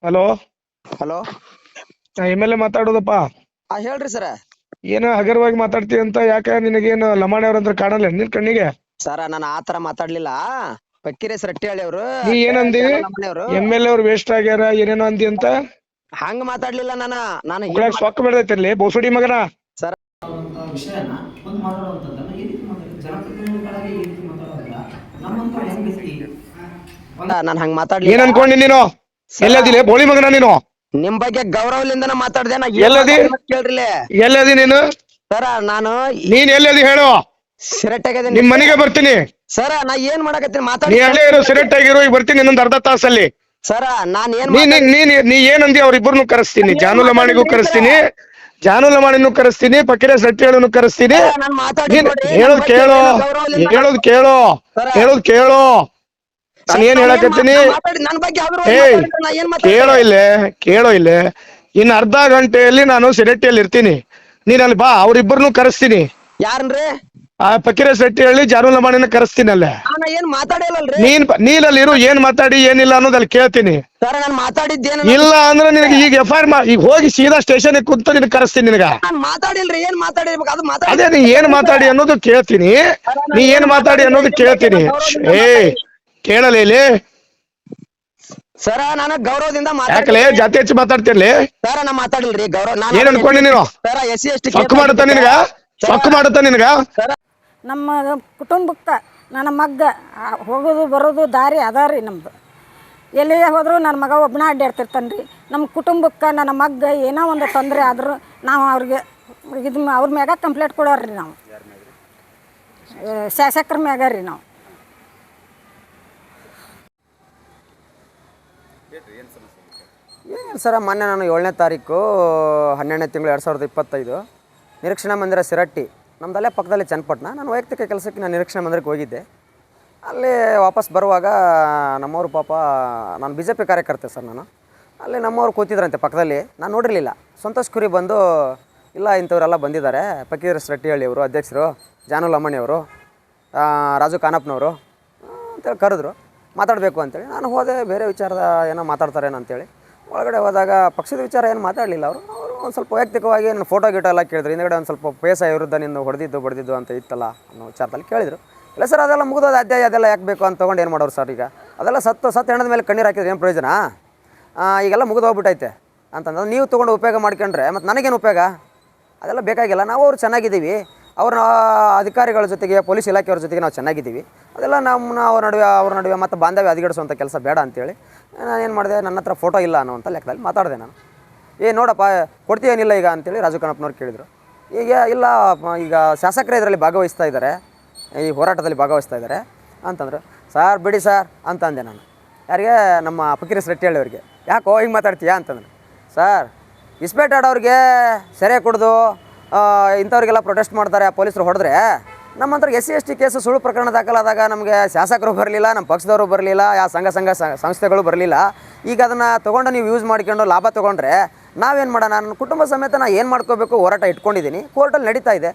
Hello, hello. MLA ಮಾತಾಡೋದಪ್ಪ. ಹೇಳ್ರಿ ಸರ. ಏನ ಹಗರವಾಗಿ ಮಾತಾಡ್ತೀವಿ ಅಂತ ಯಾಕೆ? ನಿನಗೇನು ಲಮಾಣಿ ಅವ್ರಂದ್ರೆ ಕಾಣಲ್ಲ ನಿನ್ ಕಣ್ಣಿಗೆ? ಸರ ನಾನು ಆತರ ಮಾತಾಡ್ಲಿಲ್ಲ. ಪಕ್ಕಿರೆ ರಟ್ಟಿ ಹೇಳಿ ಅವ್ರು ನೀ ಏನಂದಿ? ಎಮ್.ಎಲ್.ಎ ಅವ್ರು ವೇಸ್ಟ್ ಆಗ್ಯಾರ ಏನೇನೋ ಅಂದಿ ಅಂತ. ಹಂಗ ಮಾತಾಡ್ಲಿಲ್ಲ ನಾನು ಸೊಕ್ಕ ಬೆಳೆದೈತಿರ್ಲಿ ಬೋಸುಡಿ ಮಗನ. ಸರ್ ವಿಷಯನ ಒಂದು ಮಾತಾಡುವಂಥದ್ದನ್ನು ಈ ರೀತಿ ಮಾತಾಡ್ತಾರೆ. ಜನಪ್ರತಿನಿಧಿಗಳಾಗಿ ಈ ರೀತಿ ಮಾತಾಡೋದಿಲ್ಲ. ನಮ್ಮಂತ ಹೆಂಗ್ ವ್ಯಕ್ತಿ ನಾನು ಹಂಗ ಮಾತಾಡ್ಲಿಲ್ಲ. ಏನ್ ಅನ್ಕೊಂಡಿ ನೀನು? ಎಲ್ಲದಿಲ್ಲ ಬೋಳಿ ಮಗನ ನೀನು? ನಿಮ್ ಬಗ್ಗೆ ಗೌರವಲಿಂದನ ಮಾತಾಡ್ದೆ. ನಾ ಎಲ್ಲದಿ? ಕೇಳ್ರಿ ಎಲ್ಲದಿ ನೀನು? ಸರ ನಾನು ನೀನ್ ಎಲ್ಲದಿ ಹೇಳು? ಸಿರಟ್ಟಾಗದೆ ನಿಮ್ ಮನೆಗೆ ಬರ್ತೀನಿ. ಸರ ನಾ ಏನ್ ಮಾಡಕತ್ತೀನಿ? ನೀ ಮಾತಾಡಿ ಅಲ್ಲೇ ಇರೋ ಸಿರೆಟ್ ಆಗಿರೋ, ಈಗ ಬರ್ತೀನಿ ಇನ್ನೊಂದ್ ಅರ್ಧ ತಾಸಲ್ಲಿ. ಸರ ನಾನ್ ಏನ್ ನೀ ಏನಂದಿ? ಅವ್ರಿಬ್ಬರನ್ನು ಕರೆಸ್ತೀನಿ. ಜಾನು ಲಮಾಣಿಗೂ ಕರೆಸ್ತೀನಿ, ಜಾನು ಲಮಾಣಿನೂ ಕರೆಸ್ತೀನಿ, ಪಕ್ಕಿರೆ ಸಟ್ಟಿಗಳನ್ನು ಕರೆಸ್ತೀನಿ. ನಾನ್ ಮಾತಾಡಿ ಹೇಳೋದ್ ಕೇಳೋ, ಹೇಳೋದ್ ಕೇಳೋ, ಹೇಳೋದ್ ಕೇಳೋ. ನಾನು ಏನ್ ಹೇಳಕತ್ತೀನಿ? ನನ್ ಬಗ್ಗೆ ಕೇಳೋ ಇಲ್ಲೇ, ಕೇಳೋ ಇಲ್ಲೇ. ಇನ್ನು ಅರ್ಧ ಗಂಟೆಯಲ್ಲಿ ನಾನು ಸಿರಟ್ಟಿಯಲ್ಲಿ ಇರ್ತೀನಿ. ನೀನ್ ಅಲ್ಲಿ ಬಾ, ಅವ್ರಿಬ್ಬರನ್ನು ಕರೆಸ್ತೀನಿ. ಯಾರನ್ರಿ? ಆ ಪಕ್ಕಿರೆ ಶೆಟ್ಟಿ ಹೇಳಿ ಜಾನು ಲಮಾಣಿನ ಕರೆಸ್ತೀನಿ ಅಲ್ಲೇ. ಏನ್ ಮಾತಾಡಿಲ್ಲಲ್ರಿ? ನೀನಲ್ಲಿ ಇರು, ಏನ್ ಮಾತಾಡಿ ಏನಿಲ್ಲ ಅನ್ನೋದಲ್ಲಿ ಕೇಳ್ತೀನಿ. ಸರ್ ನಾನು ಮಾತಾಡಿದ್ದೇನು? ಇಲ್ಲ ಅಂದ್ರೆ ನಿನಗೆ ಈಗ FIR ಈಗ ಹೋಗಿ ಸೀದಾ ಸ್ಟೇಷನ್ ಕುಂತ ನಿನಗೆ ಕರೆಸ್ತೀನಿ. ನಿನಗ ನಾನ್ ಮಾತಾಡಿಲ್ರಿ. ಏನ್ ಮಾತಾಡಿರ್ಬೇಕು ಅದು ಮಾತಾಡಿ. ಅದೇ ನೀ ಏನ್ ಮಾತಾಡಿ ಅನ್ನೋದು ಕೇಳ್ತೀನಿ. ನೀ ಏನ್ ಮಾತಾಡಿ ಅನ್ನೋದು ಕೇಳ್ತೀನಿ. ಕೇಳಲೇ ಇಲ್ಲಿ ಸರ ನಾನು ಗೌರವದಿಂದ ಯಾಕಲೇ ಜಾತಿ ಹೆಚ್ಚು ಮಾತಾಡ್ತಿರ್ಲಿ? ಸರ ನಾ ಮಾತಾಡಿಲ್ರಿ. ಗೌರವ ಏನ್ ಅನ್ಕೊಂಡಿ ನೀನು? ಸರ SC/ST ಸೊಕ್ಕು ಮಾಡುತ್ತಾ ನಿನಗ? ಸೊಕ್ಕು ಮಾಡುತ್ತಾ ನಿನಗ? ನಮ್ಮ ಕುಟುಂಬಕ್ಕೆ ನನ್ನ ಮಗ್ಗ ಹೋಗೋದು ಬರೋದು ದಾರಿ ಅದಾರಿ. ನಮ್ದು ಎಲ್ಲಿ ಹೋದರೂ ನನ್ನ ಮಗ ಒಬ್ಬನ ಅಡ್ಡಾಡ್ತಿರ್ತಾನೆ ರೀ. ನಮ್ಮ ಕುಟುಂಬಕ್ಕೆ ನನ್ನ ಮಗ್ಗ ಏನೋ ಒಂದು ತೊಂದರೆ ಆದರೂ ನಾವು ಅವ್ರಿಗೆ ಅವ್ರ ಮ್ಯಾಗ ಕಂಪ್ಲೇಂಟ್ ಕೊಡೋರಿ. ನಾವು ಶಾಸಕರ ಮ್ಯಾಗ ರೀ. ನಾವು ಏನು ಸರ, ಮೊನ್ನೆ ನಾನು 7ನೇ ತಾರೀಕು 12ನೇ ತಿಂಗಳು 2025 ನಿರೀಕ್ಷಣಾ ಮಂದಿರ ಸಿರಟ್ಟಿ, ನಮ್ಮದಲ್ಲೇ ಪಕ್ಕದಲ್ಲಿ ಚನ್ನಪಟ್ಟಣ. ನಾನು ವೈಯಕ್ತಿಕ ಕೆಲಸಕ್ಕೆ ನಾನು ನಿರೀಕ್ಷಣಾ ಮಂದಿರಕ್ಕೆ ಹೋಗಿದ್ದೆ. ಅಲ್ಲಿ ವಾಪಸ್ ಬರುವಾಗ ನಮ್ಮವರು ಪಾಪ, ನಾನು BJP ಕಾರ್ಯಕರ್ತೆ ಸರ್. ನಾನು ಅಲ್ಲಿ ನಮ್ಮವ್ರು ಕೂತಿದ್ರಂತೆ ಪಕ್ಕದಲ್ಲಿ. ನಾನು ನೋಡಿರಲಿಲ್ಲ. ಸಂತೋಷ್ ಕುರಿ ಬಂದು, ಇಲ್ಲ ಇಂಥವರೆಲ್ಲ ಬಂದಿದ್ದಾರೆ, ಪಕ್ಕೀರ ರಟ್ಟಿಹಳ್ಳಿ ಅವರು ಅಧ್ಯಕ್ಷರು, ಜಾನು ಲಮಾಣಿ ಅವರು, ರಾಜು ಕಾನಪ್ಪನವರು ಅಂತೇಳಿ ಕರೆದ್ರು. ಮಾತಾಡಬೇಕು ಅಂತೇಳಿ ನಾನು ಹೋದೆ. ಬೇರೆ ವಿಚಾರದ ಏನೋ ಮಾತಾಡ್ತಾರೇನೋ ಅಂತೇಳಿ ಒಳಗಡೆ ಹೋದಾಗ ಪಕ್ಷದ ವಿಚಾರ ಏನು ಮಾತಾಡಲಿಲ್ಲ ಅವರು. ಒಂದು ಸ್ವಲ್ಪ ವೈಯಕ್ತಿಕವಾಗಿ ನನ್ನ ಫೋಟೋ ಗೀಟೋ ಎಲ್ಲ ಕೇಳಿದ್ರು. ಹಿಂದ್ಗಡೆ ಒಂದು ಸ್ವಲ್ಪ ಪೇಸ ವಿರುದ್ಧ ನಿನ್ನ ಹೊಡೆದಿದ್ದು ಬಡ್ದಿದ್ದು ಅಂತ ಇತ್ತಲ್ಲ ಅನ್ನೋ ವಿಚಾರದಲ್ಲಿ ಕೇಳಿದರು. ಇಲ್ಲ ಸರ್, ಅದೆಲ್ಲ ಮುಗಿದೋದು ಅಧ್ಯಾಯ, ಅದೆಲ್ಲ ಯಾಕೆ ಬೇಕು ಅಂತ ತೊಗೊಂಡು ಏನು ಮಾಡೋರು ಸರ್? ಈಗ ಅದೆಲ್ಲ ಸತ್ತು ಹೆಣದ ಮೇಲೆ ಕಣ್ಣೀರು ಹಾಕಿದ್ರೆ ಏನು ಪ್ರಯೋಜನ? ಈಗೆಲ್ಲ ಮುಗಿದು ಹೋಗ್ಬಿಟ್ಟೈತೆ ಅಂತಂದ್ರೆ ನೀವು ತೊಗೊಂಡು ಉಪಯೋಗ ಮಾಡ್ಕೊಂಡ್ರೆ ಮತ್ತು ನನಗೇನು ಉಪಯೋಗ? ಅದೆಲ್ಲ ಬೇಕಾಗಿಲ್ಲ. ನಾವು ಅವ್ರು ಚೆನ್ನಾಗಿದ್ದೀವಿ, ಅವ್ರ ಅಧಿಕಾರಿಗಳ ಜೊತೆಗೆ, ಪೊಲೀಸ್ ಇಲಾಖೆಯವ್ರ ಜೊತೆಗೆ ನಾವು ಚೆನ್ನಾಗಿದ್ದೀವಿ. ಅದೆಲ್ಲ ಅವ್ರ ನಡುವೆ ಮತ್ತು ಬಾಂಧವ್ಯ ಹದಗೆಡಿಸುವಂಥ ಕೆಲಸ ಬೇಡ ಅಂತೇಳಿ ನಾನೇನು ಮಾಡಿದೆ, ನನ್ನ ಹತ್ರ ಫೋಟೋ ಇಲ್ಲ ಅನ್ನೋವಂಥ ಲೆಕ್ಕದಲ್ಲಿ ಮಾತಾಡಿದೆ ನಾನು. ನೋಡಪ್ಪ ಕೊಡ್ತೀಯೇನಿಲ್ಲ ಈಗ ಅಂತೇಳಿ ರಾಜು ಕಣಪ್ಪನವ್ರು ಕೇಳಿದರು. ಇಲ್ಲ, ಈಗ ಶಾಸಕರೇ ಇದರಲ್ಲಿ ಭಾಗವಹಿಸ್ತಾ ಇದ್ದಾರೆ, ಈ ಹೋರಾಟದಲ್ಲಿ ಭಾಗವಹಿಸ್ತಾ ಇದ್ದಾರೆ ಅಂತಂದರು. ಸಾರ್ ಬಿಡಿ ಸಾರ್ ಅಂತ ಅಂದೆ ನಾನು. ಯಾರಿಗೆ? ನಮ್ಮ ಪಕ್ಕಿರೆ ರಟ್ಟಿಹಳ್ಳಿ ಅವ್ರಿಗೆ. ಯಾಕೋ ಹಿಂಗೆ ಮಾತಾಡ್ತೀಯಾ ಅಂತಂದ್ರೆ, ಸಾರ್ ಇಸ್ಪೇಟ್ ಆಡೋರಿಗೆ ಸೆರೆ ಕುಡಿದು ಇಂಥವ್ರಿಗೆಲ್ಲ ಪ್ರೊಟೆಸ್ಟ್ ಮಾಡ್ತಾರೆ, ಪೊಲೀಸರು ಹೊಡೆದ್ರೆ ನಮ್ಮಂತರ SC/ST ಕೇಸು ಸುಳ್ಳು ಪ್ರಕರಣ ದಾಖಲಾದಾಗ ನಮಗೆ ಶಾಸಕರು ಬರಲಿಲ್ಲ, ನಮ್ಮ ಪಕ್ಷದವರು ಬರಲಿಲ್ಲ, ಯಾವ ಸಂಸ್ಥೆಗಳು ಬರಲಿಲ್ಲ. ಈಗ ಅದನ್ನು ತೊಗೊಂಡು ನೀವು ಯೂಸ್ ಮಾಡ್ಕೊಂಡು ಲಾಭ ತೊಗೊಂಡ್ರೆ ನಾವೇನು ಮಾಡೋಣ? ನನ್ನ ಕುಟುಂಬ ಸಮೇತ ನಾನು ಏನು ಮಾಡ್ಕೋಬೇಕು ಹೋರಾಟ ಇಟ್ಕೊಂಡಿದ್ದೀನಿ. ಕೋರ್ಟಲ್ಲಿ ನಡೀತಾ ಇದೆ.